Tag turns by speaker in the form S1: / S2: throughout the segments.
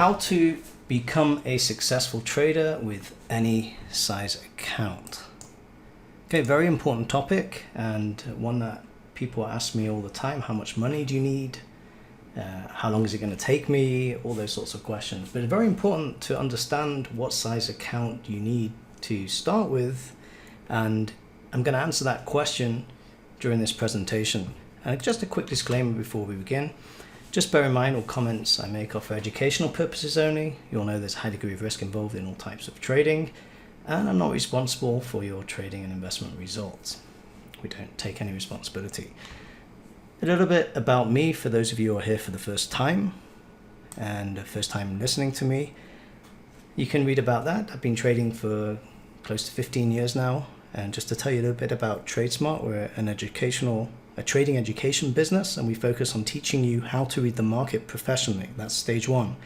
S1: how to become a successful trader with any size account. Okay, very important topic, and one that people ask me all the time. How much money do you need? How long is it going to take me? All those sorts of questions. But it's very important to understand what size account you need to start with, and I'm going to answer that question during this presentation. And just a quick disclaimer before we begin. Just bear in mind all comments I make are for educational purposes only. You'll know there's a high degree of risk involved in all types of trading, and I'm not responsible for your trading and investment results. We don't take any responsibility. A little bit about me for those of you who are here for the first time and first time listening to me. You can read about that. I've been trading for close to 15 years now. And just to tell you a little bit about TRADESMART, we're a trading education business, and we focus on teaching you how to read the market professionally. That's stage one.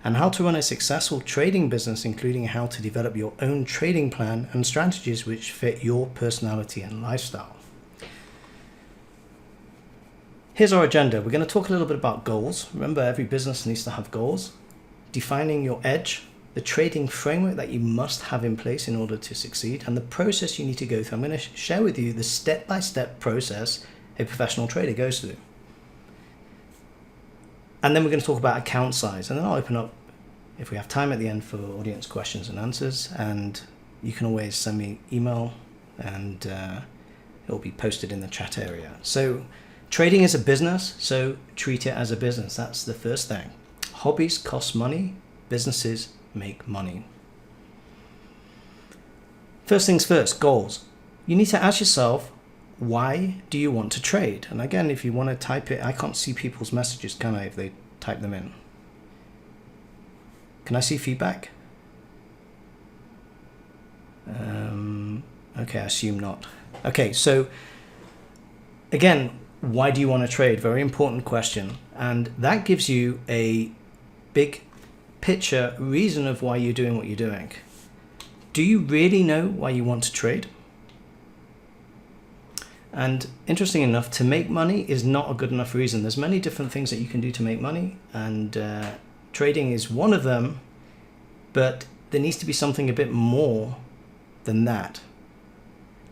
S1: And how to run a successful trading business, including how to develop your own trading plan and strategies which fit your personality and lifestyle. Here's our agenda. We're going to talk a little bit about goals. Remember, every business needs to have goals. Defining your edge, the trading framework that you must have in place in order to succeed, and the process you need to go through. I'm going to share with you the step-by-step process a professional trader goes through. And then we're going to talk about account size, and then I'll open up, if we have time at the end, for audience questions and answers. And you can always send me email, and it'll be posted in the chat area. So trading is a business, so treat it as a business. That's the first thing. Hobbies cost money, businesses make money. First things first, goals. You need to ask yourself, why do you want to trade? And again, if you want to type it, I can't see people's messages, can I, if they type them in? Can I see feedback? Okay, I assume not. Okay, so again, why do you want to trade? Very important question. And that gives you a big picture reason of why you're doing what you're doing. Do you really know why you want to trade? And interesting enough, to make money is not a good enough reason. There's many different things that you can do to make money, and trading is one of them, but there needs to be something a bit more than that.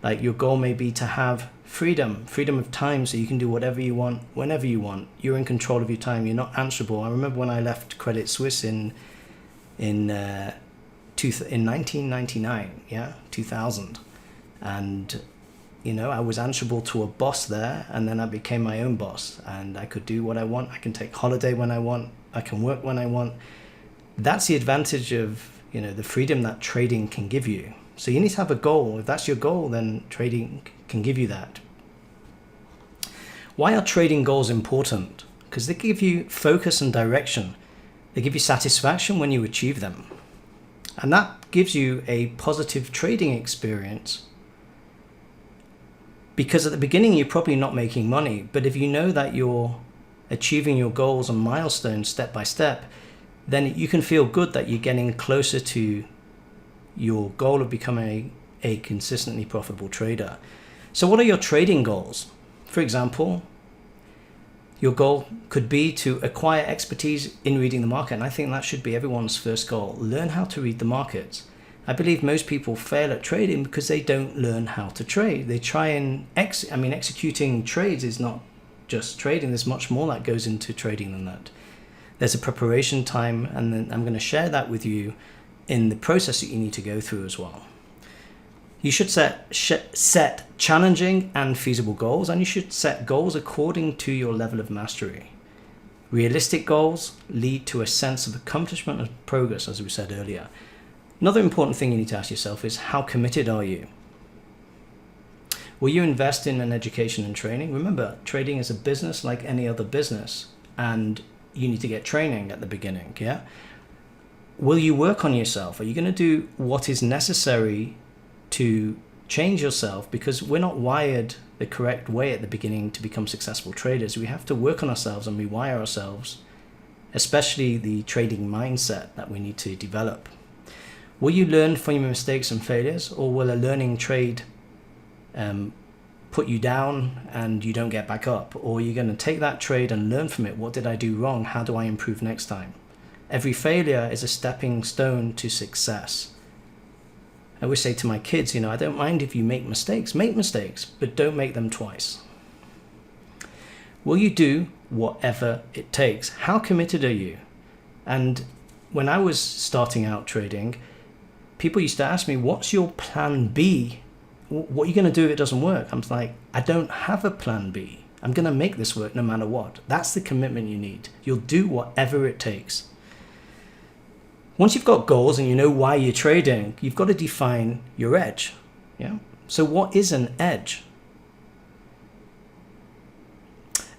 S1: Like, your goal may be to have freedom of time, so you can do whatever you want, whenever you want. You're in control of your time. You're not answerable. I remember when I left Credit Suisse in 1999, 2000, and I was answerable to a boss there, and then I became my own boss, and I could do what I want. I can take holiday when I want. I can work when I want. That's the advantage of the freedom that trading can give you. So you need to have a goal. If that's your goal, then trading can give you that. Why are trading goals important? Because they give you focus and direction. They give you satisfaction when you achieve them. And that gives you a positive trading experience, because at the beginning you're probably not making money. But if you know that you're achieving your goals and milestones step by step, then you can feel good that you're getting closer to your goal of becoming a consistently profitable trader. So what are your trading goals? For example, your goal could be to acquire expertise in reading the market. And I think that should be everyone's first goal. Learn how to read the markets. I believe most people fail at trading because they don't learn how to trade. They try and executing trades is not just trading. There's much more that goes into trading than that. There's a preparation time, and then I'm going to share that with you in the process that you need to go through as well. You should set challenging and feasible goals, and you should set goals according to your level of mastery. Realistic goals lead to a sense of accomplishment and progress, as we said earlier. Another important thing you need to ask yourself is, how committed are you? Will you invest in an education and training? Remember, trading is a business like any other business, and you need to get training at the beginning, Will you work on yourself? Are you going to do what is necessary to change yourself? Because we're not wired the correct way at the beginning to become successful traders. We have to work on ourselves and rewire ourselves, especially the trading mindset that we need to develop. Will you learn from your mistakes and failures, or will a learning trade put you down and you don't get back up? Or are you going to take that trade and learn from it? What did I do wrong? How do I improve next time? Every failure is a stepping stone to success. I always say to my kids, I don't mind if you make mistakes, but don't make them twice. Will you do whatever it takes? How committed are you? And when I was starting out trading, people used to ask me, what's your plan B? What are you going to do if it doesn't work? I'm like, I don't have a plan B. I'm going to make this work no matter what. That's the commitment you need. You'll do whatever it takes. Once you've got goals and you know why you're trading, you've got to define your edge. Yeah. So what is an edge?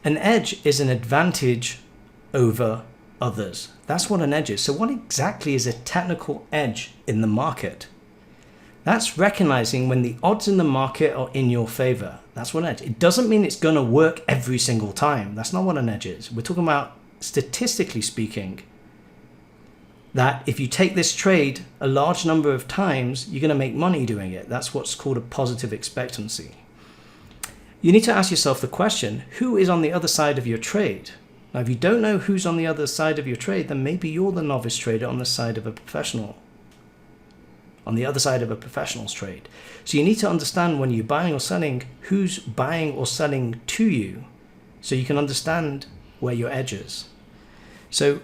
S1: An edge is an advantage over others. That's what an edge is. So what exactly is a technical edge in the market? That's recognizing when the odds in the market are in your favor. That's what an edge. It doesn't mean it's going to work every single time. That's not what an edge is. We're talking about, statistically speaking, that if you take this trade a large number of times, you're going to make money doing it. That's what's called a positive expectancy. You need to ask yourself the question, who is on the other side of your trade? Now, if you don't know who's on the other side of your trade, then maybe you're the novice trader on the side of a professional, on the other side of a professional's trade. So you need to understand when you're buying or selling, who's buying or selling to you, so you can understand where your edge is. So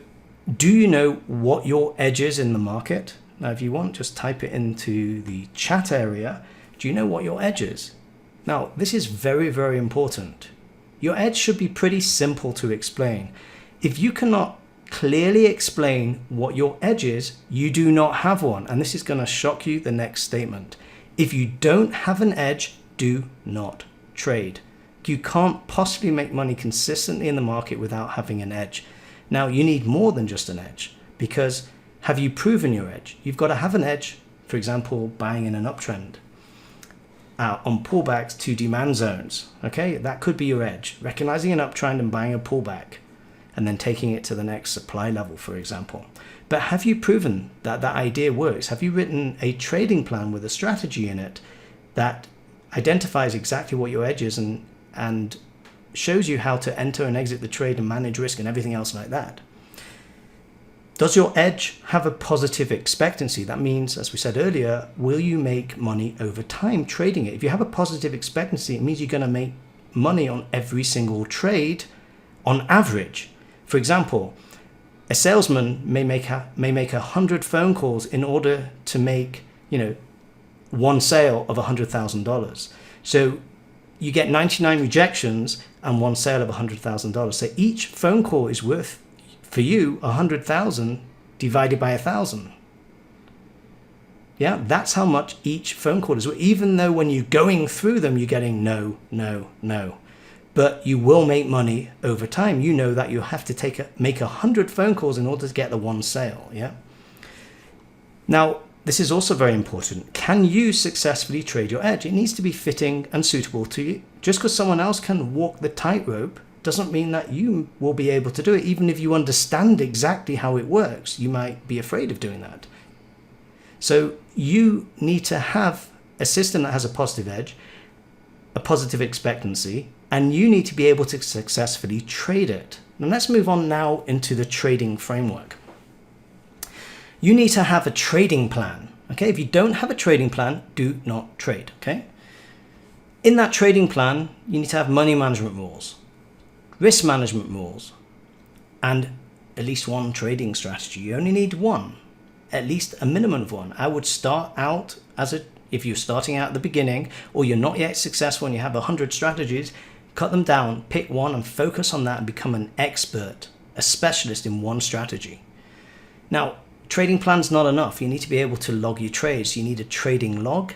S1: do you know what your edge is in the market? Now, if you want, just type it into the chat area. Do you know what your edge is? Now, this is very, very important. Your edge should be pretty simple to explain. If you cannot clearly explain what your edge is, you do not have one. And this is going to shock you, the next statement. If you don't have an edge, do not trade. You can't possibly make money consistently in the market without having an edge. Now, you need more than just an edge, because have you proven your edge? You've got to have an edge, for example, buying in an uptrend, on pullbacks to demand zones. Okay, that could be your edge. Recognizing an uptrend and buying a pullback, and then taking it to the next supply level, for example. But have you proven that that idea works? Have you written a trading plan with a strategy in it that identifies exactly what your edge is and shows you how to enter and exit the trade and manage risk and everything else like that? Does your edge have a positive expectancy? That means, as we said earlier, will you make money over time trading it? If you have a positive expectancy, it means you're going to make money on every single trade on average. For example, a salesman may make 100 phone calls in order to make, one sale of $100,000. So you get 99 rejections and one sale of $100,000. So each phone call is worth, for you, 100,000 divided by 1,000. Yeah, that's how much each phone call is. Even though when you're going through them, you're getting no, no, no. But you will make money over time. You know that you have to make 100 phone calls in order to get the one sale. Yeah. Now, this is also very important. Can you successfully trade your edge? It needs to be fitting and suitable to you. Just because someone else can walk the tightrope doesn't mean that you will be able to do it. Even if you understand exactly how it works, you might be afraid of doing that. So you need to have a system that has a positive edge, a positive expectancy, and you need to be able to successfully trade it. Now let's move on now into the trading framework. You need to have a trading plan. Okay, if you don't have a trading plan, do not trade. Okay. In that trading plan, you need to have money management rules, risk management rules, and at least one trading strategy. You only need one, at least a minimum of one. I would start out if you're starting out at the beginning or you're not yet successful and you have 100 strategies, cut them down, pick one and focus on that and become an expert, a specialist in one strategy. Now, trading plan's not enough. You need to be able to log your trades. You need a trading log.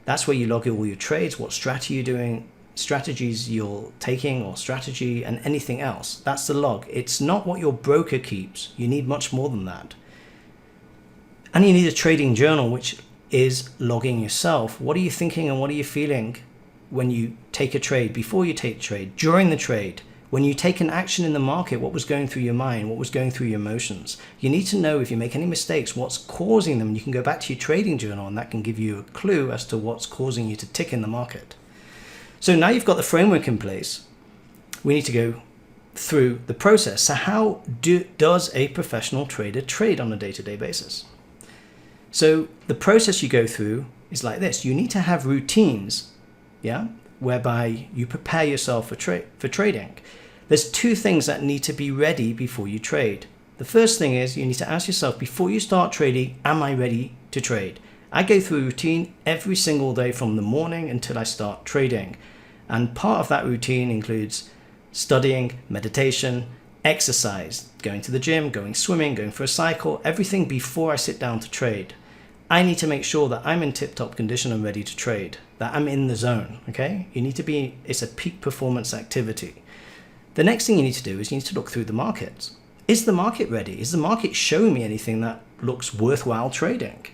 S1: That's where you log all your trades, what strategy you're doing, strategies you're taking or strategy and anything else. That's the log. It's not what your broker keeps. You need much more than that. And you need a trading journal, which is logging yourself. What are you thinking and what are you feeling when you take a trade, before you take a trade, during the trade, when you take an action in the market? What was going through your mind? What was going through your emotions? You need to know if you make any mistakes, what's causing them. You can go back to your trading journal and that can give you a clue as to what's causing you to tick in the market. So now you've got the framework in place. We need to go through the process. So how does a professional trader trade on a day-to-day basis? So the process you go through is like this. You need to have routines, yeah, whereby you prepare yourself for trading. There's two things that need to be ready before you trade. The first thing is you need to ask yourself before you start trading, am I ready to trade? I go through a routine every single day from the morning until I start trading. And part of that routine includes studying, meditation, exercise, going to the gym, going swimming, going for a cycle, everything before I sit down to trade. I need to make sure that I'm in tip-top condition and ready to trade, that I'm in the zone, okay? You need to be, it's a peak performance activity. The next thing you need to do is you need to look through the markets. Is the market ready? Is the market showing me anything that looks worthwhile trading?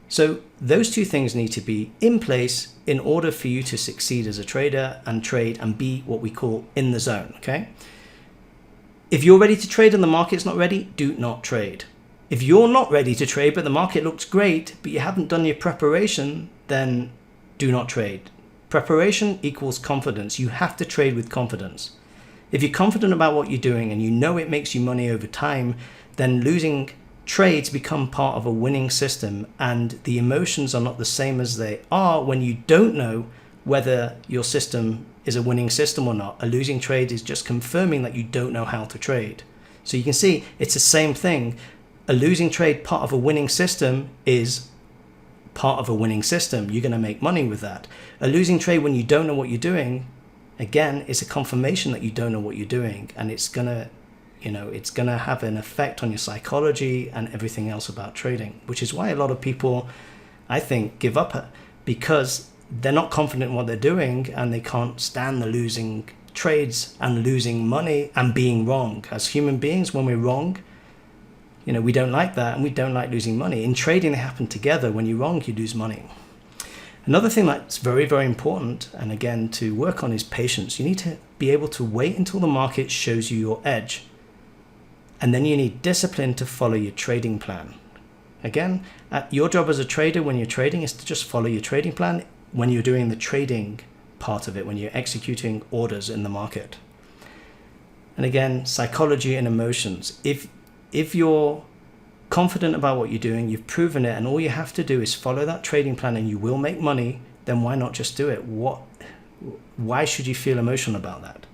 S1: So those two things need to be in place in order for you to succeed as a trader and trade and be what we call in the zone, okay? If you're ready to trade and the market's not ready, do not trade. If you're not ready to trade but the market looks great but you haven't done your preparation, then do not trade. Preparation equals confidence. You have to trade with confidence. If you're confident about what you're doing and you know it makes you money over time, then losing trades become part of a winning system, and the emotions are not the same as they are when you don't know whether your system is a winning system or not. A losing trade is just confirming that you don't know how to trade. So you can see it's the same thing. A losing trade part of a winning system is part of a winning system. You're going to make money with that. A losing trade when you don't know what you're doing, again, it's a confirmation that you don't know what you're doing, and it's going to have an effect on your psychology and everything else about trading, which is why a lot of people, I think, give up because they're not confident in what they're doing and they can't stand the losing trades and losing money and being wrong. As human beings, when we're wrong, we don't like that, and we don't like losing money. In trading, they happen together. When you're wrong, you lose money. Another thing that's very, very important, and again, to work on, is patience. You need to be able to wait until the market shows you your edge. And then you need discipline to follow your trading plan. Again, your job as a trader when you're trading is to just follow your trading plan when you're doing the trading part of it, when you're executing orders in the market. And again, psychology and emotions. If you're confident about what you're doing, you've proven it, and all you have to do is follow that trading plan and you will make money, then why not just do it? Why should you feel emotional about that?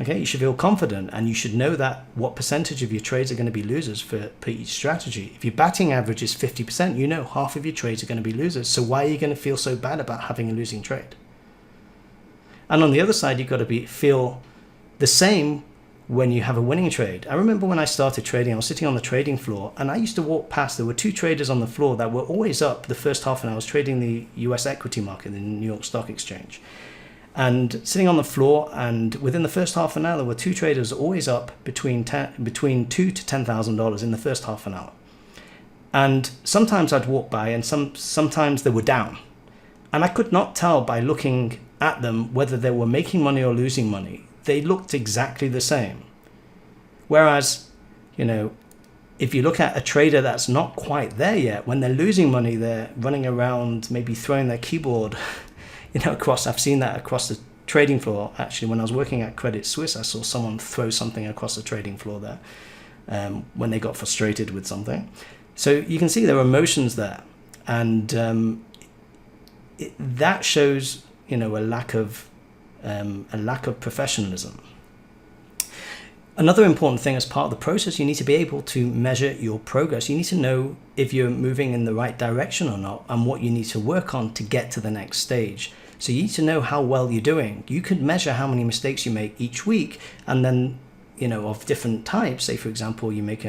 S1: Okay, you should feel confident, and you should know that what percentage of your trades are going to be losers per each strategy. If your batting average is 50%, you know half of your trades are going to be losers. So why are you going to feel so bad about having a losing trade? And on the other side, you've got to feel the same when you have a winning trade. I remember when I started trading, I was sitting on the trading floor and I used to walk past. There were two traders on the floor that were always up the first half an hour. I was trading the US equity market, the New York Stock Exchange. And sitting on the floor, and within the first half an hour, there were two traders always up between $2,000 to $10,000 in the first half an hour. And sometimes I'd walk by, and sometimes they were down. And I could not tell by looking at them whether they were making money or losing money. They looked exactly the same. Whereas, if you look at a trader that's not quite there yet, when they're losing money, they're running around, maybe throwing their keyboard across. I've seen that across the trading floor. Actually, when I was working at Credit Suisse, I saw someone throw something across the trading floor there when they got frustrated with something. So you can see there are emotions there, and that shows a lack of professionalism. Another important thing as part of the process, you need to be able to measure your progress. You need to know if you're moving in the right direction or not, and what you need to work on to get to the next stage. So you need to know how well you're doing. You could measure how many mistakes you make each week, and then, of different types. Say, for example, you make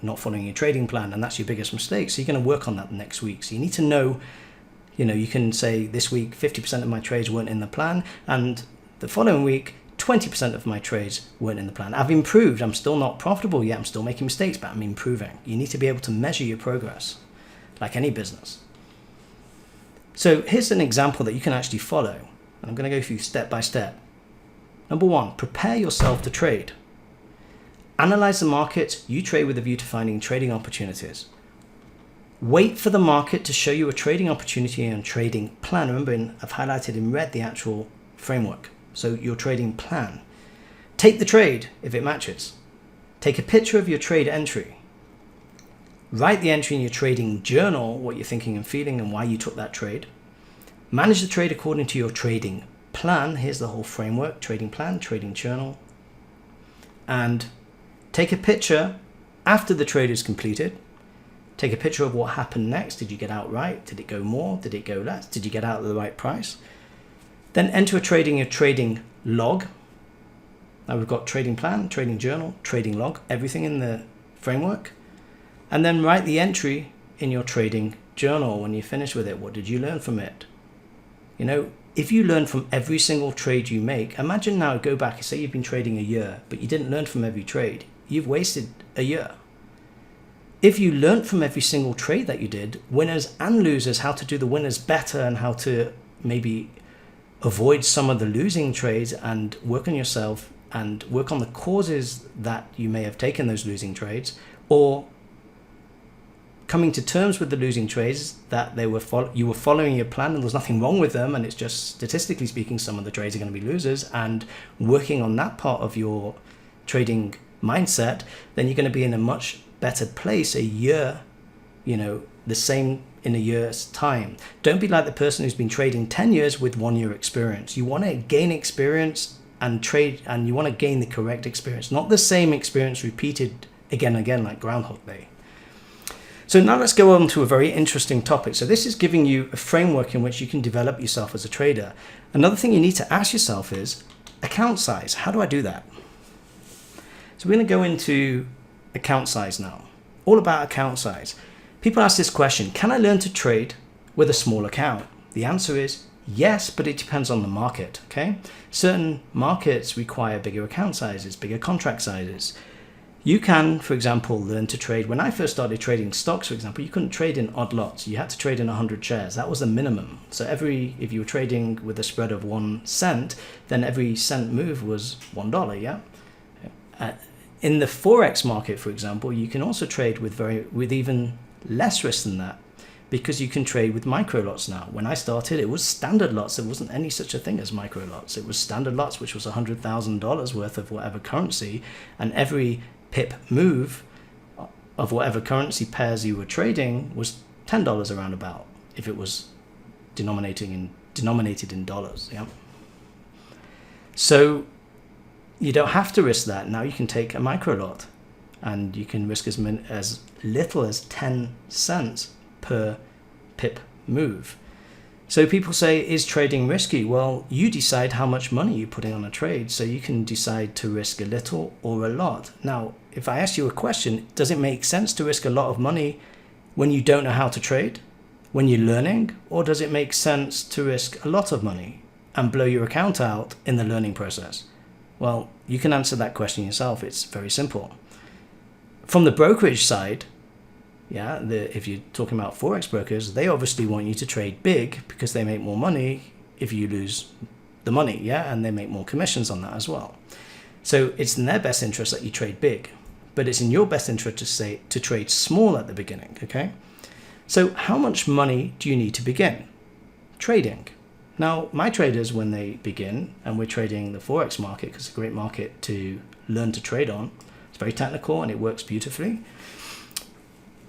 S1: not following your trading plan, and that's your biggest mistake. So you're going to work on that next week. So you need to know, you can say this week 50% of my trades weren't in the plan, and the following week 20% of my trades weren't in the plan. I've improved. I'm still not profitable yet. I'm still making mistakes, but I'm improving. You need to be able to measure your progress, like any business. So here's an example that you can actually follow. And I'm going to go through step by step. Number one, prepare yourself to trade. Analyze the market you trade with a view to finding trading opportunities. Wait for the market to show you a trading opportunity and trading plan. Remember, I've highlighted in red the actual framework. So your trading plan. Take the trade if it matches. Take a picture of your trade entry. Write the entry in your trading journal, what you're thinking and feeling and why you took that trade. Manage the trade according to your trading plan. Here's the whole framework: trading plan, trading journal. And take a picture after the trade is completed. Take a picture of what happened next. Did you get out right? Did it go more? Did it go less? Did you get out at the right price? Then enter a trading log. Now we've got trading plan, trading journal, trading log, everything in the framework. And then write the entry in your trading journal when you finish with it. What did you learn from it? You know, if you learn from every single trade you make, imagine now, go back and say you've been trading a year, but you didn't learn from every trade. You've wasted a year. If you learned from every single trade that you did, winners and losers, how to do the winners better and how to maybe avoid some of the losing trades and work on yourself and work on the causes that you may have taken those losing trades, or coming to terms with the losing trades that you were following your plan and there's nothing wrong with them, and it's just statistically speaking some of the trades are going to be losers, and working on that part of your trading mindset, then you're going to be in a much better place a year, the same in a year's time. Don't be like the person who's been trading 10 years with 1 year experience. You want to gain experience and trade, and you want to gain the correct experience, not the same experience repeated again and again like Groundhog Day. So now let's go on to a very interesting topic. So this is giving you a framework in which you can develop yourself as a trader. Another thing you need to ask yourself is account size. How do I do that? So we're going to go into account size now. All about account size. People ask this question: can I learn to trade with a small account? The answer is yes, but it depends on the market. Okay, certain markets require bigger account sizes, bigger contract sizes. You can, for example, learn to trade. When I first started trading stocks, for example, you couldn't trade in odd lots. You had to trade in 100 shares. That was the minimum. So if you were trading with a spread of 1 cent, then every cent move was $1. Yeah. In the forex market, for example, you can also trade with even less risk than that, because you can trade with micro lots now. When I started, it was standard lots. There wasn't any such a thing as micro lots. It was standard lots, which was $100,000 worth of whatever currency, and every pip move of whatever currency pairs you were trading was $10 around about, if it was denominated in dollars. Yeah. So you don't have to risk that. Now you can take a micro lot, and you can risk as little as 10 cents per pip move. So people say, is trading risky? Well, you decide how much money you're putting on a trade, so you can decide to risk a little or a lot. Now, if I ask you a question, does it make sense to risk a lot of money when you don't know how to trade, when you're learning, or does it make sense to risk a lot of money and blow your account out in the learning process? Well, you can answer that question yourself. It's very simple. From the brokerage side, if you're talking about forex brokers, they obviously want you to trade big because they make more money if you lose the money, and they make more commissions on that as well. So it's in their best interest that you trade big, but it's in your best interest to trade small at the beginning. Okay, so how much money do you need to begin trading? Now, my traders, when they begin, and we're trading the forex market because it's a great market to learn to trade on, it's very technical and it works beautifully.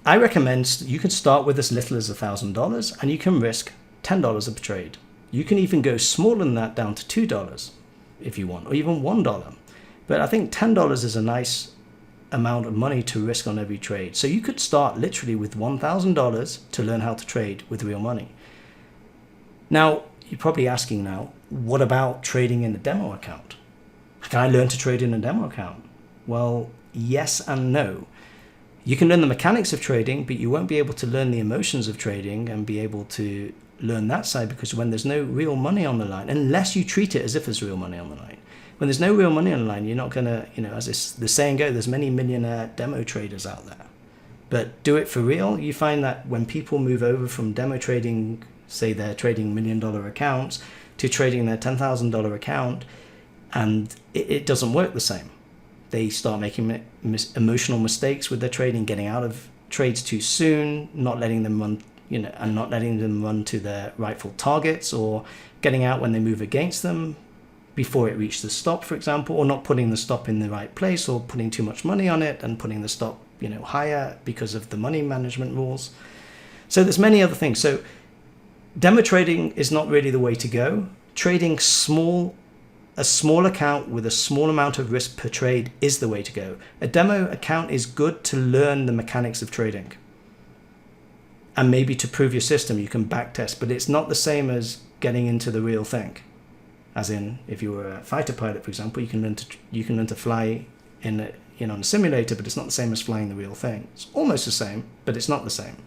S1: I recommend you can start with as little as $1,000 and you can risk $10 a trade. You can even go smaller than that, down to $2 if you want, or even $1. But I think $10 is a nice amount of money to risk on every trade. So you could start literally with $1,000 to learn how to trade with real money. Now, you're probably asking now, what about trading in a demo account? Can I learn to trade in a demo account? Well, yes and no. You can learn the mechanics of trading, but you won't be able to learn the emotions of trading and be able to learn that side, because when there's no real money on the line, unless you treat it as if there's real money on the line, when there's no real money on the line, you're not going to, as the saying goes, there's many millionaire demo traders out there. But do it for real. You find that when people move over from demo trading, say they're trading $1 million accounts, to trading their $10,000 account, and it doesn't work the same. They start making emotional mistakes with their trading, getting out of trades too soon, not letting them run, and not letting them run to their rightful targets, or getting out when they move against them, before it reached the stop, for example, or not putting the stop in the right place, or putting too much money on it and putting the stop, higher because of the money management rules. So there's many other things. So demo trading is not really the way to go. Trading a small account with a small amount of risk per trade is the way to go. A demo account is good to learn the mechanics of trading. And maybe to prove your system, you can backtest, but it's not the same as getting into the real thing. As in, if you were a fighter pilot, for example, you can learn to fly in a simulator, but it's not the same as flying the real thing. It's almost the same, but it's not the same.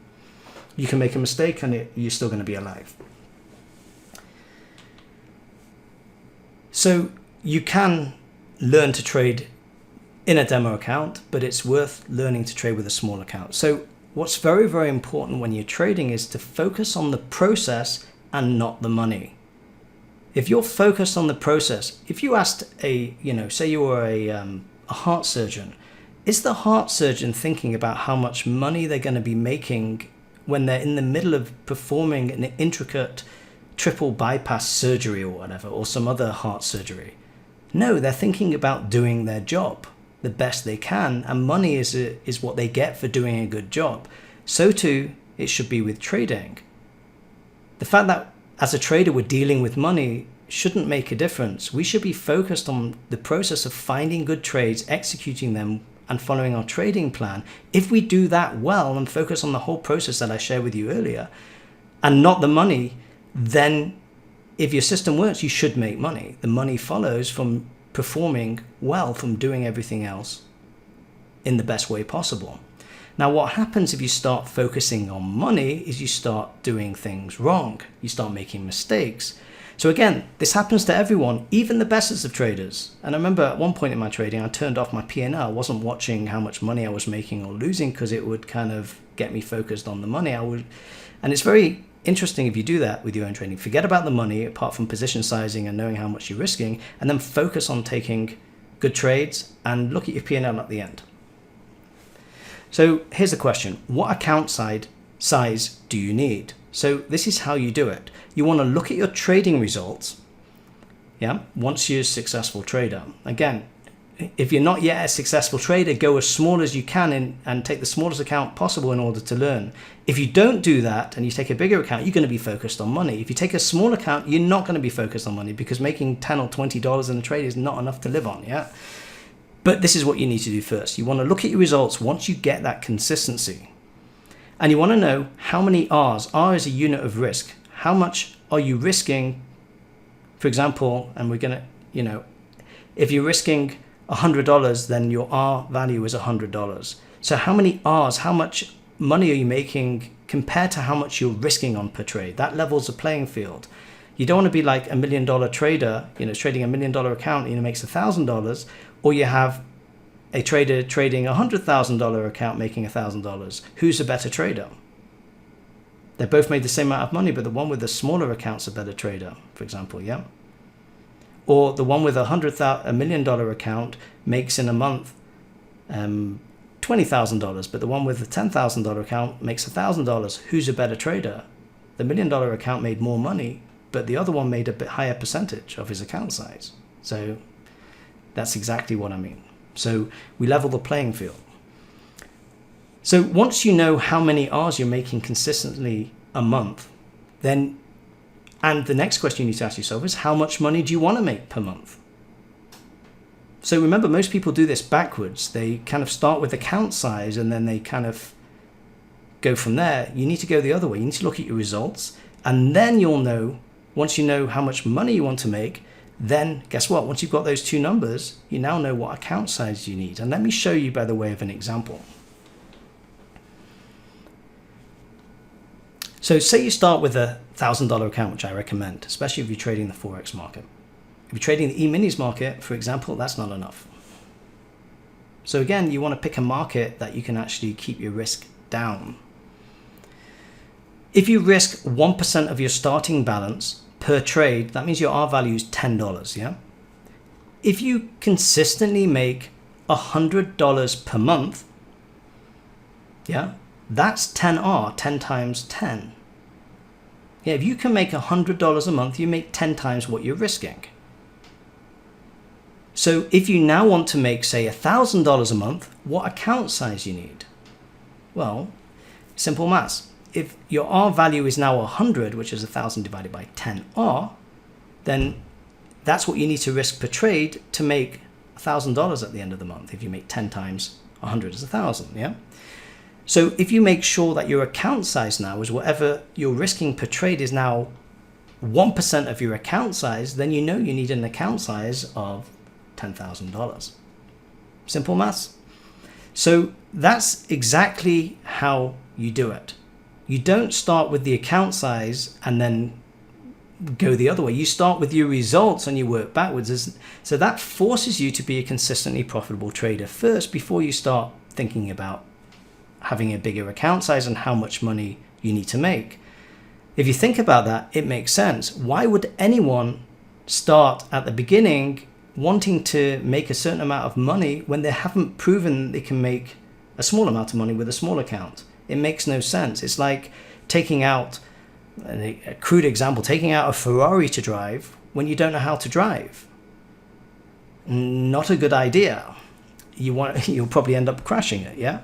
S1: You can make a mistake and you're still going to be alive. So you can learn to trade in a demo account, but it's worth learning to trade with a small account. So what's very, very important when you're trading is to focus on the process and not the money. If you're focused on the process, if you asked say you were a heart surgeon, is the heart surgeon thinking about how much money they're going to be making when they're in the middle of performing an intricate triple bypass surgery or whatever, or some other heart surgery? No, they're thinking about doing their job the best they can, and money is what they get for doing a good job. So too, it should be with trading. The fact that as a trader we're dealing with money shouldn't make a difference. We should be focused on the process of finding good trades, executing them, and following our trading plan. If we do that well and focus on the whole process that I shared with you earlier, and not the money, then if your system works, you should make money. The money follows from performing well, from doing everything else in the best way possible. Now, what happens if you start focusing on money is you start doing things wrong. You start making mistakes. So again, this happens to everyone, even the bestest of traders. And I remember at one point in my trading, I turned off my P&L. I wasn't watching how much money I was making or losing because it would kind of get me focused on the money. And it's very interesting if you do that with your own trading. Forget about the money, apart from position sizing and knowing how much you're risking, and then focus on taking good trades and look at your P&L at the end. So here's the question. What account size do you need? So this is how you do it. You want to look at your trading results, once you're a successful trader. Again, if you're not yet a successful trader, go as small as you can and take the smallest account possible in order to learn. If you don't do that and you take a bigger account, you're going to be focused on money. If you take a small account, you're not going to be focused on money, because making $10 or $20 in a trade is not enough to live on, But this is what you need to do first. You want to look at your results once you get that consistency. And you want to know how many R's. R is a unit of risk. How much are you risking? For example, and we're going to, if you're risking $100, then your R value is $100. So how many R's, how much money are you making compared to how much you're risking on per trade? That levels the playing field. You don't want to be like $1 million trader, trading $1 million account, makes $1,000, or you have a trader trading $100,000 account making $1,000. Who's a better trader? They both made the same amount of money, but the one with the smaller account's a better trader, for example, Or the one with $1 million account makes in a month $20,000, but the one with the $10,000 account makes $1,000. Who's a better trader? The $1 million account made more money, but the other one made a bit higher percentage of his account size. So that's exactly what I mean. So we level the playing field. So once you know how many R's you're making consistently a month, then, and the next question you need to ask yourself is, how much money do you want to make per month? So remember, most people do this backwards. They kind of start with account size and then they kind of go from there. You need to go the other way. You need to look at your results, and then you'll know, once you know how much money you want to make, then guess what? Once you've got those two numbers, you now know what account size you need. And let me show you by the way of an example. So say you start with a $1,000 account, which I recommend, especially if you're trading the Forex market. If you're trading the E-minis market, for example, that's not enough. So again, you want to pick a market that you can actually keep your risk down. If you risk 1% of your starting balance per trade, that means your R value is $10, If you consistently make $100 per month, that's 10R, 10 times 10. If you can make $100 a month, you make 10 times what you're risking. So if you now want to make, say, $1,000 a month, what account size you need? Well, simple maths. If your R value is now 100, which is 1,000 divided by 10R, then that's what you need to risk per trade to make $1,000 at the end of the month. If you make 10 times 100 is 1,000, yeah? So if you make sure that your account size now is whatever you're risking per trade is now 1% of your account size, then you know you need an account size of $10,000. Simple maths. So that's exactly how you do it. You don't start with the account size and then go the other way. You start with your results and you work backwards. So that forces you to be a consistently profitable trader first before you start thinking about having a bigger account size and how much money you need to make. If you think about that, it makes sense. Why would anyone start at the beginning wanting to make a certain amount of money when they haven't proven they can make a small amount of money with a small account? It makes no sense. It's like taking out, a crude example, taking out a Ferrari to drive when you don't know how to drive. Not a good idea. You'll probably end up crashing it, yeah?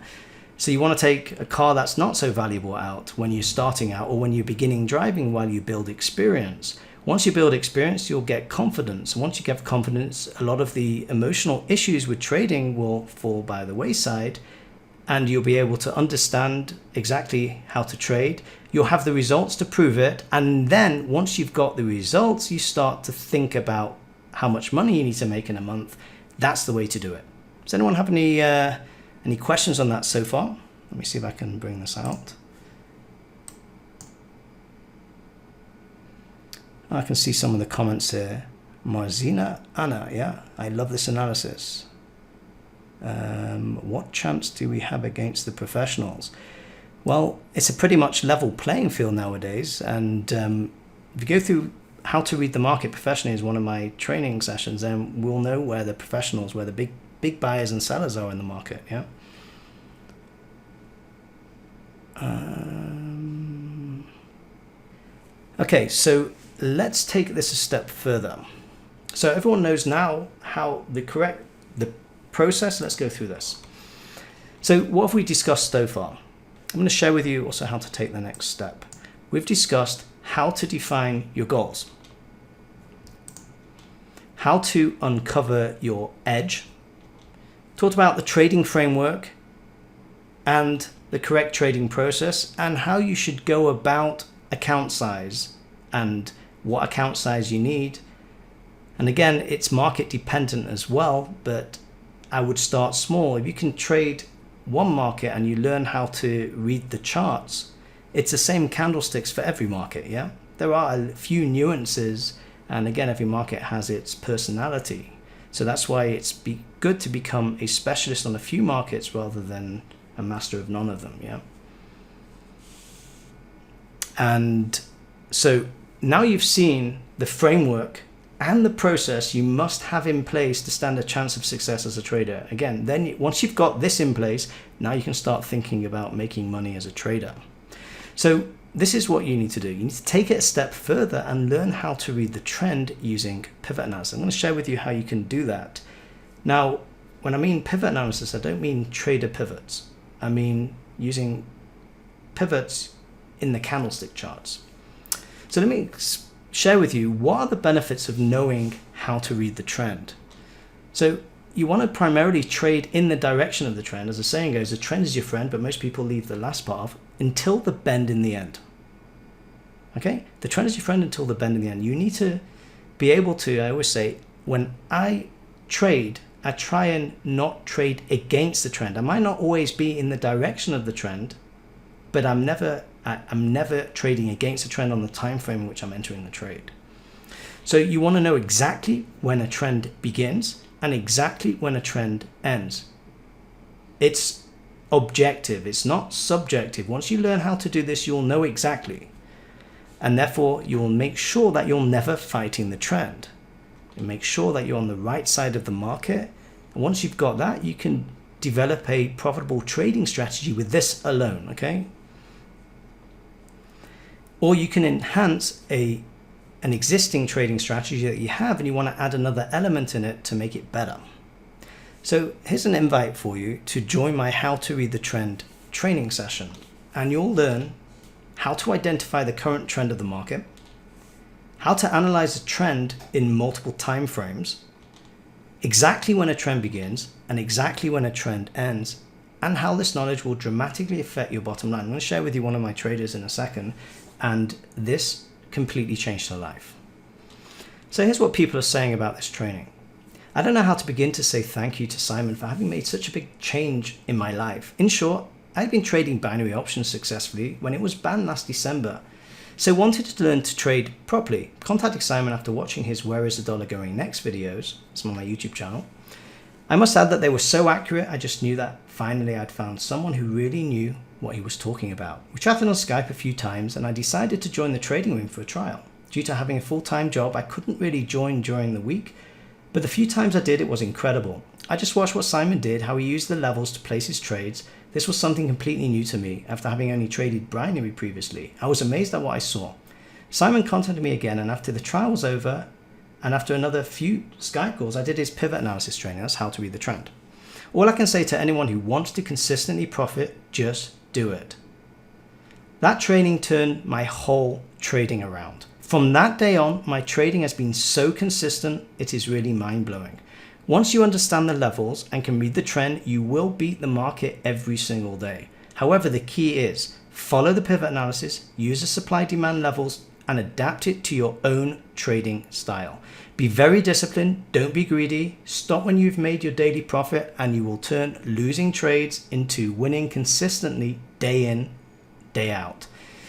S1: So you want to take a car that's not so valuable out when you're starting out or when you're beginning driving while you build experience. Once you build experience, you'll get confidence. Once you get confidence, a lot of the emotional issues with trading will fall by the wayside, and you'll be able to understand exactly how to trade. You'll have the results to prove it. And then once you've got the results, you start to think about how much money you need to make in a month. That's the way to do it. Does anyone have any questions on that so far? Let me see if I can bring this out. I can see some of the comments here. Marzina Anna, yeah, I love this analysis. What chance do we have against the professionals? Well, it's a pretty much level playing field nowadays. And if you go through how to read the market professionally is one of my training sessions, then we'll know where the professionals, where the big buyers and sellers are in the market, yeah? Okay, so let's take this a step further. So everyone knows now how the process. Let's go through this. So what have we discussed so far? I'm going to share with you also how to take the next step. We've discussed how to define your goals, how to uncover your edge, talked about the trading framework and the correct trading process, and how you should go about account size and what account size you need. And again, it's market dependent as well, but I would start small. If you can trade one market and you learn how to read the charts, it's the same candlesticks for every market, yeah? There are a few nuances, and again, every market has its personality. So that's why it's good to become a specialist on a few markets rather than a master of none of them, yeah? And so now you've seen the framework and the process you must have in place to stand a chance of success as a trader. Again, then once you've got this in place, now you can start thinking about making money as a trader. So this is what you need to do. You need to take it a step further and learn how to read the trend using pivot analysis. I'm going to share with you how you can do that. Now, when I mean pivot analysis, I don't mean trader pivots. I mean using pivots in the candlestick charts. So let me share with you what are the benefits of knowing how to read the trend. So you want to primarily trade in the direction of the trend. As the saying goes, the trend is your friend, but most people leave the last part off, until the bend in the end. Okay? The trend is your friend until the bend in the end. You need to be able to, I always say, when I trade, I try and not trade against the trend. I might not always be in the direction of the trend, but I'm never trading against the trend on the time frame in which I'm entering the trade. So you want to know exactly when a trend begins and exactly when a trend ends. It's objective, it's not subjective. Once you learn how to do this, you'll know exactly. And therefore, you'll make sure that you're never fighting the trend. You make sure that you're on the right side of the market. And once you've got that, you can develop a profitable trading strategy with this alone, okay? Or you can enhance a an existing trading strategy that you have and you want to add another element in it to make it better. So here's an invite for you to join my How to Read the Trend training session, and you'll learn how to identify the current trend of the market, how to analyze a trend in multiple time frames, exactly when a trend begins and exactly when a trend ends, and how this knowledge will dramatically affect your bottom line. I'm going to share with you one of my traders in a second, and this completely changed her life. So here's what people are saying about this training. I don't know how to begin to say thank you to Simon for having made such a big change in my life. In short, I've been trading binary options successfully when it was banned last December. So wanted to learn to trade properly. Contacted Simon after watching his Where is the Dollar Going Next videos. It's on my YouTube channel. I must add that they were so accurate, I just knew that finally I'd found someone who really knew what he was talking about. We chatted on Skype a few times and I decided to join the trading room for a trial. Due to having a full-time job, I couldn't really join during the week, but the few times I did, it was incredible. I just watched what Simon did, how he used the levels to place his trades. This was something completely new to me after having only traded binary previously. I was amazed at what I saw. Simon contacted me again, and after the trial was over and after another few Skype calls, I did his pivot analysis training. That's how to read the trend. All I can say to anyone who wants to consistently profit, just do it. That training turned my whole trading around. From that day on, my trading has been so consistent, it is really mind-blowing. Once you understand the levels and can read the trend, you will beat the market every single day. However, the key is follow the pivot analysis, use the supply-demand levels, and adapt it to your own trading style. Be very disciplined, don't be greedy, stop when you've made your daily profit, and you will turn losing trades into winning consistently day in, day out.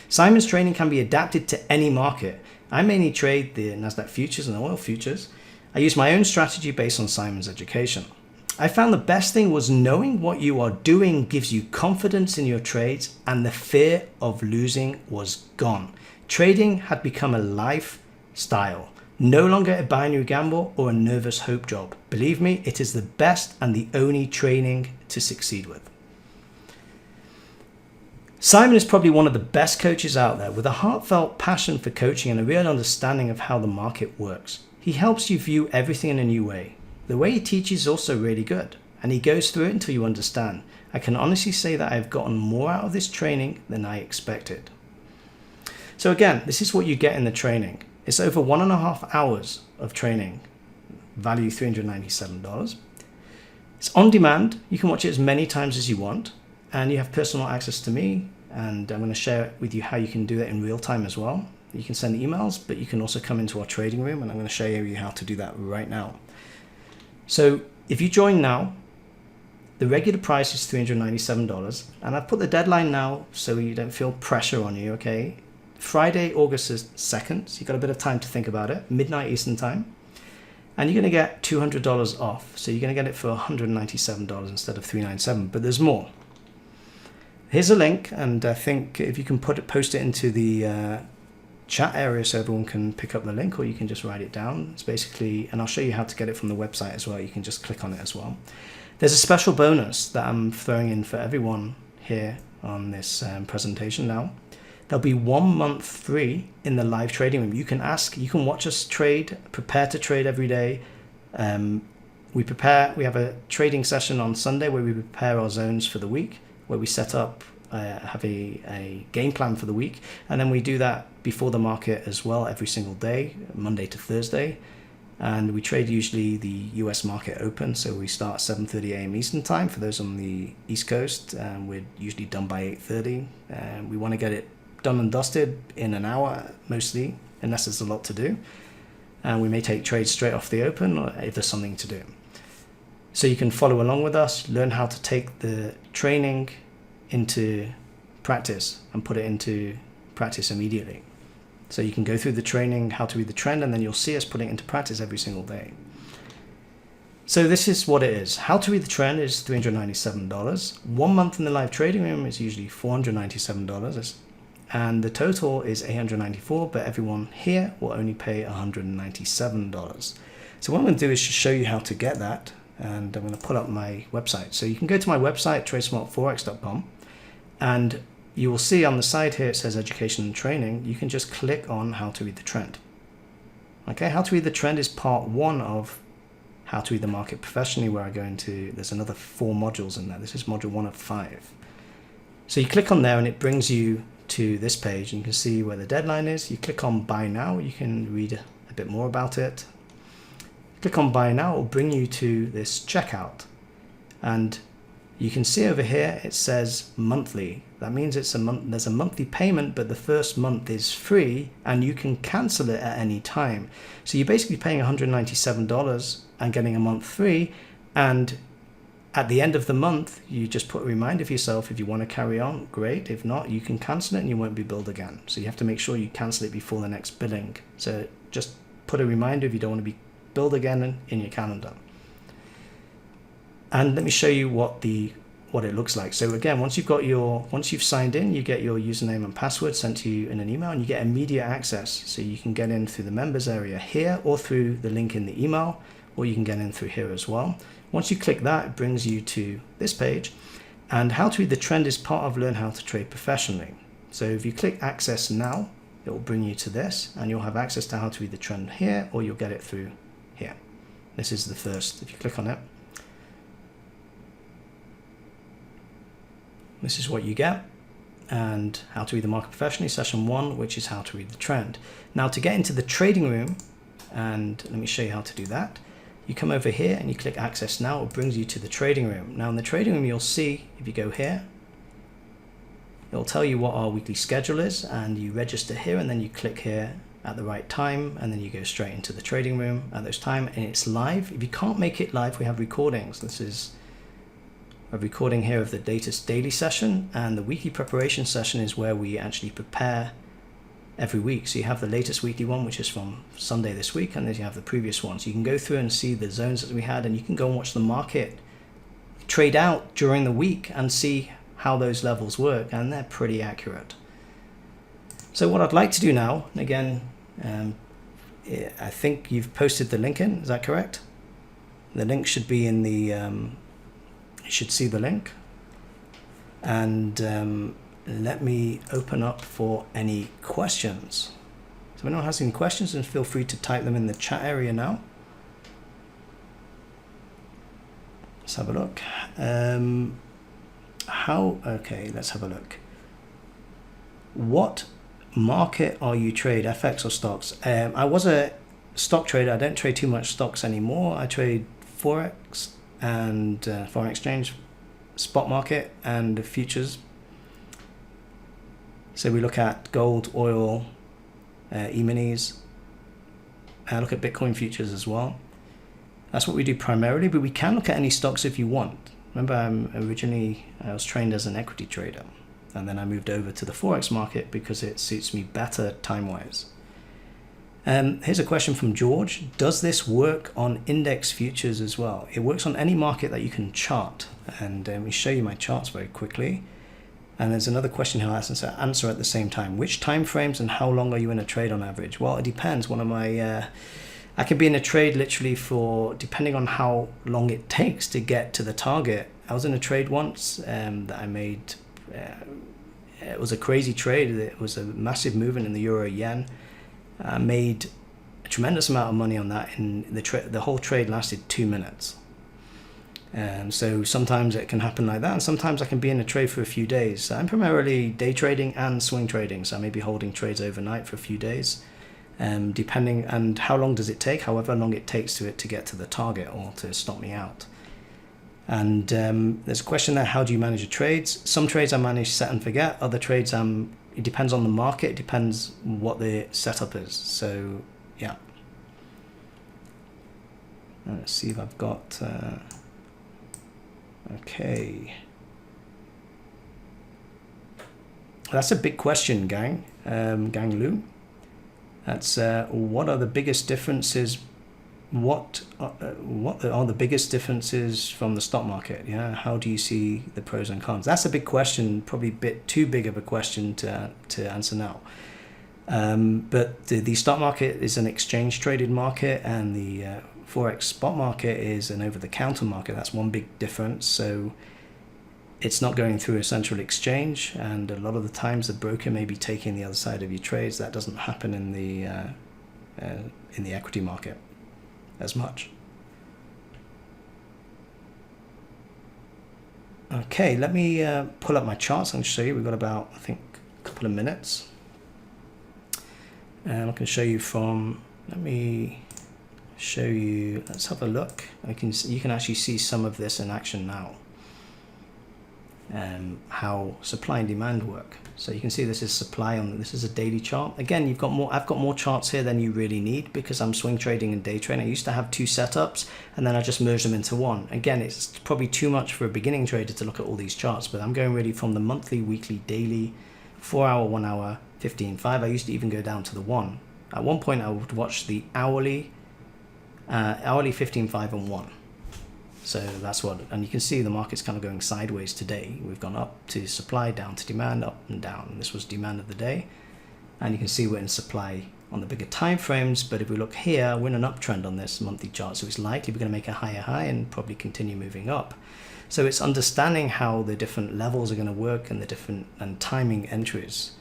S1: Simon's training can be adapted to any market. I mainly trade the Nasdaq futures and oil futures. I use my own strategy based on Simon's education. I found the best thing was knowing what you are doing gives you confidence in your trades, and the fear of losing was gone. Trading had become a lifestyle, no longer a binary gamble or a nervous hope job. Believe me, it is the best and the only training to succeed with. Simon is probably one of the best coaches out there with a heartfelt passion for coaching and a real understanding of how the market works. He helps you view everything in a new way. The way he teaches is also really good, and he goes through it until you understand. I can honestly say that I've gotten more out of this training than I expected. So again, this is what you get in the training. It's over 1.5 hours of training, value $397. It's on demand. You can watch it as many times as you want, and you have personal access to me, and I'm going to share with you how you can do that in real time as well. You can send emails, but you can also come into our trading room, and I'm going to show you how to do that right now. So if you join now, the regular price is $397, and I've put the deadline now so you don't feel pressure on you, okay? Friday, August 2nd, so you've got a bit of time to think about it, midnight Eastern time, and you're going to get $200 off, so you're going to get it for $197 instead of $397, but there's more. Here's a link, and I think if you can post it into the chat area so everyone can pick up the link, or you can just write it down. It's basically, and I'll show you how to get it from the website as well. You can just click on it as well. There's a special bonus that I'm throwing in for everyone here on this presentation now. There'll be 1 month free in the live trading room. You can watch us trade, prepare to trade every day. We have a trading session on Sunday where we prepare our zones for the week, where we set up, have a game plan for the week, and then we do that before the market as well every single day, Monday to Thursday, and we trade usually the US market open, so we start 7:30 a.m. Eastern time for those on the East Coast, and we're usually done by 8:30, and we want to get it done and dusted in an hour mostly, unless there's a lot to do, and we may take trades straight off the open or if there's something to do. So you can follow along with us, learn how to take the training into practice and put it into practice immediately. So you can go through the training, how to read the trend, and then you'll see us putting it into practice every single day. So this is what it is. How to read the trend is $397. 1 month in the live trading room is usually $497. And the total is $894, but everyone here will only pay $197. So what I'm going to do is just show you how to get that. And I'm going to pull up my website. So you can go to my website, tradesmartforex.com, and you will see on the side here it says education and training. You can just click on how to read the trend. Okay, how to read the trend is part 1 of how to read the market professionally, where I go into, there's another 4 modules in there. This is module 1 of 5. So you click on there and it brings you to this page, and you can see where the deadline is. You click on buy now, you can read a bit more about it. Click on buy now, it will bring you to this checkout, and you can see over here it says monthly. That means it's a month. There's a monthly payment, but the first month is free and you can cancel it at any time. So you're basically paying $197 and getting a month free, and at the end of the month you just put a reminder for yourself. If you want to carry on, great. If not, you can cancel it and you won't be billed again. So you have to make sure you cancel it before the next billing. So just put a reminder if you don't want to be billed again in your calendar. And let me show you what it looks like. So again, once you've signed in, you get your username and password sent to you in an email, and you get immediate access. So you can get in through the members area here, or through the link in the email, or you can get in through here as well. Once you click that, it brings you to this page, and how to read the trend is part of Learn How to Trade Professionally. So if you click access now, it will bring you to this, and you'll have access to how to read the trend here, or you'll get it through here. This is the first. If you click on it, this is what you get, and how to read the market professionally, session 1, which is how to read the trend. Now to get into the trading room, and let me show you how to do that. You come over here and you click access now, it brings you to the trading room. Now in the trading room, you'll see, if you go here, it'll tell you what our weekly schedule is, and you register here, and then you click here at the right time, and then you go straight into the trading room at this time, and it's live. If you can't make it live, we have recordings. This is a recording here of the latest daily session, and the weekly preparation session is where we actually prepare every week. So you have the latest weekly one, which is from Sunday this week, and then you have the previous one. So you can go through and see the zones that we had, and you can go and watch the market trade out during the week and see how those levels work, and they're pretty accurate. So what I'd like to do now, and again, I think you've posted the link in, is that correct? The link should be in the, you should see the link. And let me open up for any questions. So if anyone has any questions, then feel free to type them in the chat area now. Let's have a look. Okay, let's have a look. What market are you trade, FX or stocks? I was a stock trader. I don't trade too much stocks anymore. I trade Forex and foreign exchange, spot market, and futures. So we look at gold, oil, E-minis. I look at Bitcoin futures as well. That's what we do primarily, but we can look at any stocks if you want. Remember, I was trained as an equity trader, and then I moved over to the Forex market because it suits me better time-wise. Here's a question from George. Does this work on index futures as well? It works on any market that you can chart. And let me show you my charts very quickly. And there's another question he'll answer at the same time. Which time frames and how long are you in a trade on average? Well, it depends. I could be in a trade literally for, depending on how long it takes to get to the target. I was in a trade once that I made, it was a crazy trade. It was a massive movement in the euro yen. I made a tremendous amount of money on that, and the whole trade lasted 2 minutes. So sometimes it can happen like that, and sometimes I can be in a trade for a few days. So I'm primarily day trading and swing trading, so I may be holding trades overnight for a few days, depending, and how long does it take, however long it takes to get to the target or to stop me out. And there's a question there, how do you manage your trades? Some trades I manage set and forget, other trades it depends on the market, it depends what the setup is. So yeah. Let's see if I've got, okay. That's a big question, Gang Lu. That's what are the biggest differences? What are the biggest differences from the stock market? Yeah, how do you see the pros and cons? That's a big question, probably a bit too big of a question to answer now. But the stock market is an exchange traded market, and the Forex spot market is an over-the-counter market. That's one big difference. So it's not going through a central exchange, and a lot of the times the broker may be taking the other side of your trades. That doesn't happen in the in the equity market as much. Okay, let me pull up my charts and show you. We've got about, I think, a couple of minutes. And I can show you from, let me show you, let's have a look. You can actually see some of this in action now. How supply and demand work. So you can see this is supply on, this is a daily chart. Again, I've got more charts here than you really need because I'm swing trading and day trading. I used to have two setups and then I just merged them into one. Again, it's probably too much for a beginning trader to look at all these charts, but I'm going really from the monthly, weekly, daily, 4 hour, 1 hour, 15, 5. I used to even go down to the 1. At one point I would watch the hourly, 15, 5 and 1. So that's what, and you can see the market's kind of going sideways today. We've gone up to supply, down to demand, up and down. And this was demand of the day. And you can see we're in supply on the bigger time frames. But if we look here, we're in an uptrend on this monthly chart. So it's likely we're going to make a higher high and probably continue moving up. So it's understanding how the different levels are going to work and the different and timing entries.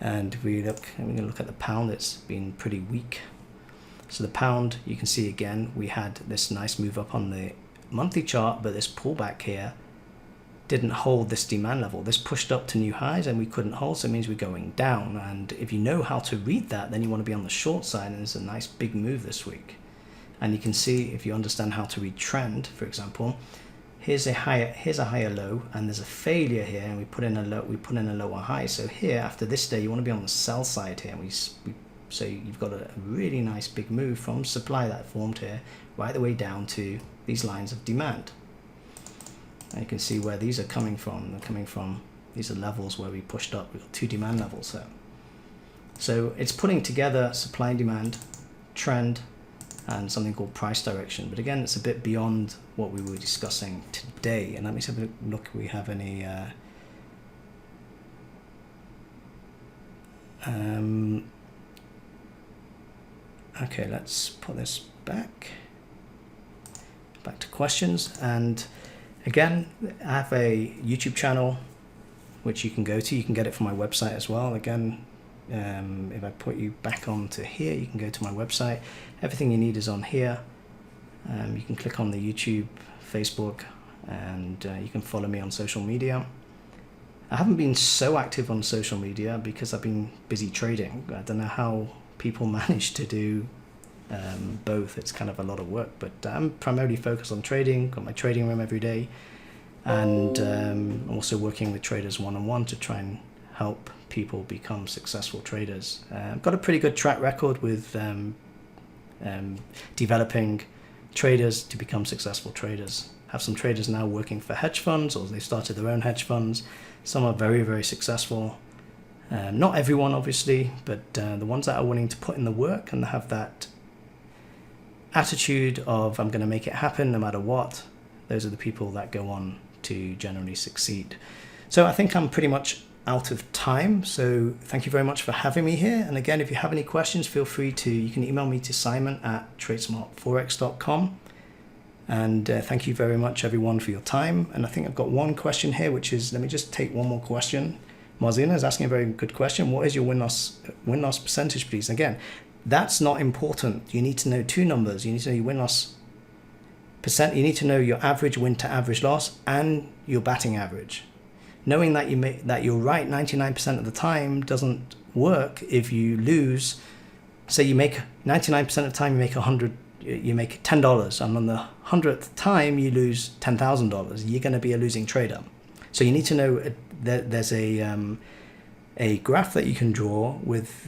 S1: And if we look, we're going to look at the pound, it's been pretty weak. So the pound, you can see again, we had this nice move up on the monthly chart, but this pullback here didn't hold this demand level. This pushed up to new highs and we couldn't hold, so it means we're going down. And if you know how to read that, then you want to be on the short side, and there's a nice big move this week. And you can see, if you understand how to read trend, for example, here's a higher low and there's a failure here, and we put in a lower high. So here after this day you want to be on the sell side here, and so you've got a really nice big move from supply that formed here right the way down to these lines of demand. And you can see where these are coming from. They're coming from, these are levels where we pushed up. We've got two demand levels there. So it's putting together supply and demand, trend, and something called price direction. But again, it's a bit beyond what we were discussing today. And let me have a look if we have any okay, let's put this back to questions. And again, I have a YouTube channel which you can go to. You can get it from my website as well. Again, if I put you back onto here, you can go to my website. Everything you need is on here. You can click on the YouTube, Facebook, and you can follow me on social media. I haven't been so active on social media because I've been busy trading. I don't know how people manage to do both. It's kind of a lot of work, but I'm primarily focused on trading. Got my trading room every day, and I'm also working with traders one-on-one to try and help people become successful traders. I've got a pretty good track record with developing traders to become successful traders. Have some traders now working for hedge funds, or they started their own hedge funds. Some are very, very successful. Not everyone, obviously, but the ones that are willing to put in the work and have that attitude of I'm going to make it happen no matter what, those are the people that go on to generally succeed. So I think I'm pretty much out of time. So thank you very much for having me here. And again, if you have any questions, feel free to, you can email me to simon@tradesmartforex.com. And thank you very much, everyone, for your time. And I think I've got one question here, which is, let me just take one more question. Marzina is asking a very good question. What is your win-loss percentage, please? Again, that's not important. You need to know two numbers. You need to know your win-loss percent. You need to know your average win to average loss and your batting average. Knowing that you're right 99% of the time doesn't work if you lose. Say you make 99% of the time you make $10, and on the 100th time you lose $10,000. You're going to be a losing trader. So you need to know that there's a graph that you can draw with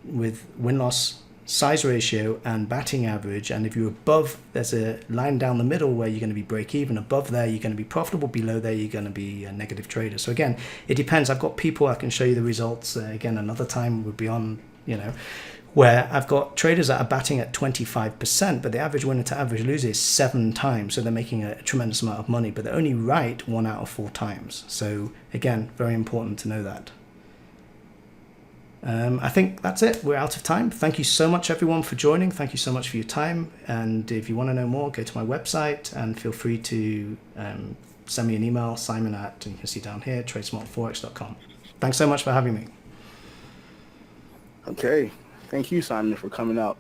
S1: win-loss size ratio and batting average, and if you're above, there's a line down the middle where you're going to be break even. Above there you're going to be profitable, below there you're going to be a negative trader. So again, it depends. I've got people, I can show you the results again another time, would be on, where I've got traders that are batting at 25%, but the average winner to average loser is 7 times. So they're making a tremendous amount of money, but they're only right 1 out of 4 times. So again, very important to know that. I think that's it. We're out of time. Thank you so much, everyone, for joining. Thank you so much for your time. And if you want to know more, go to my website and feel free to send me an email, Simon at, you can see down here, TRADESMARTforex.com. Thanks so much for having me.
S2: Okay. Thank you, Simon, for coming out.